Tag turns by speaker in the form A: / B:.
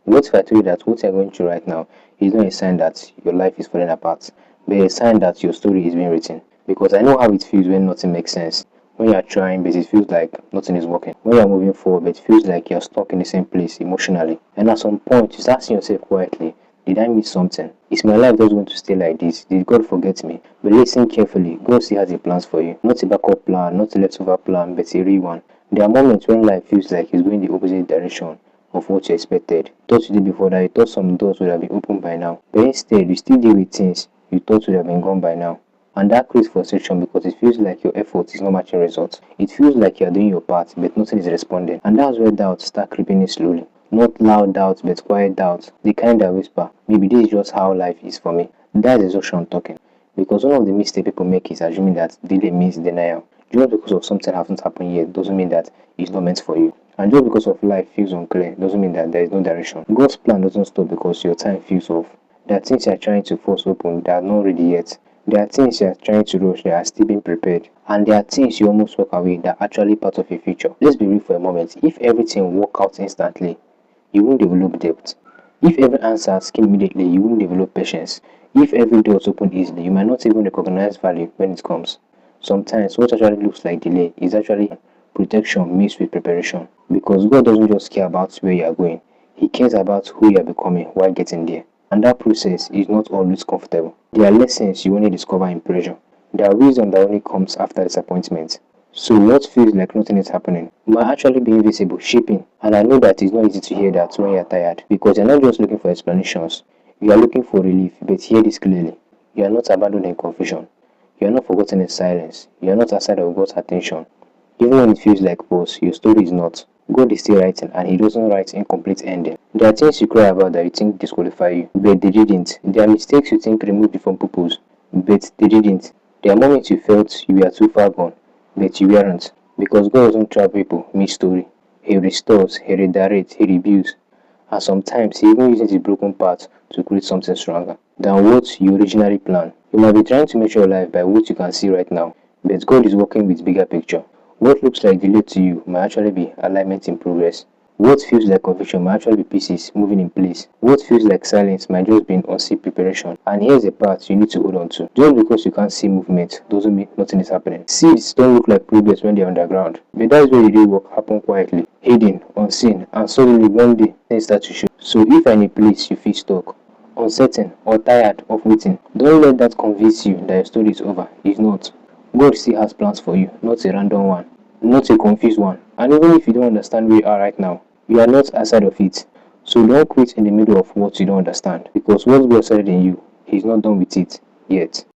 A: What if I told you that what you're going through right now is not a sign that your life is falling apart, but a sign that your story is being written? Because I know how it feels when nothing makes sense. When you're trying, but it feels like nothing is working. When you're moving forward, but it feels like you're stuck in the same place emotionally. And at some point, you start seeing yourself quietly. Did I miss something? Is my life just going to stay like this? Did God forget me? But listen carefully. God still has a plans for you. Not a backup plan, not a leftover plan, but a real one. There are moments when life feels like it's going the opposite direction of what you expected. Thought you did before that, you thought some doors would have been opened by now. But instead, you still deal with things you thought would have been gone by now. And that creates frustration because it feels like your effort is not matching results. It feels like you are doing your part, but nothing is responding. And that's where doubts start creeping in slowly. Not loud doubts, but quiet doubts. The kind that whisper, maybe this is just how life is for me. That's exhaustion talking. Because one of the mistakes people make is assuming that delay means denial. Just because of something hasn't happened yet doesn't mean that it's not meant for you. And just because of life feels unclear doesn't mean that there is no direction. God's plan doesn't stop because your time feels off. There are things you are trying to force open that are not ready yet. There are things you are trying to rush that are still being prepared. And there are things you almost walk away that are actually part of your future. Let's be real for a moment. If everything worked out instantly, you won't develop depth. If every answer came immediately, you won't develop patience. If every door is opened easily, you might not even recognize value when it comes. Sometimes what actually looks like delay is actually protection mixed with preparation. Because God doesn't just care about where you are going, He cares about who you are becoming while getting there. And that process is not always comfortable. There are lessons you only discover in pressure. There are wisdom that only comes after disappointment. So what feels like nothing is happening might actually be invisible, shaping. And I know that it's not easy to hear that when you're tired. Because you're not just looking for explanations. You are looking for relief. But hear this clearly. You are not abandoned in confusion. You are not forgotten in silence. You are not outside of God's attention. Even when it feels like pause, your story is not. God is still writing and He doesn't write incomplete ending. There are things you cry about that you think disqualify you, but they didn't. There are mistakes you think removed you from purpose, but they didn't. There are moments you felt you were too far gone, but you weren't. Because God doesn't trap people mid-story. He restores, He redirects, He rebuilds. And sometimes He even uses the broken parts to create something stronger than what you originally planned. You might be trying to measure your life by what you can see right now, but God is working with bigger picture. What looks like delay to you might actually be alignment in progress. What feels like confusion might actually be pieces moving in place. What feels like silence might just be an unseen preparation. And here's the part you need to hold on to. Just because you can't see movement doesn't mean nothing is happening. Seeds don't look like progress when they're underground. But that's where the real work happens quietly, hidden, unseen, and suddenly one day things start to show. So if you're in a place you feel stuck, uncertain, or tired of waiting, don't let that convince you that your story is over. It's not. God still has plans for you, not a random one, not a confused one. And even if you don't understand where you are right now, you are not outside of it. So don't quit in the middle of what you don't understand. Because what God started in you, He's not done with it yet.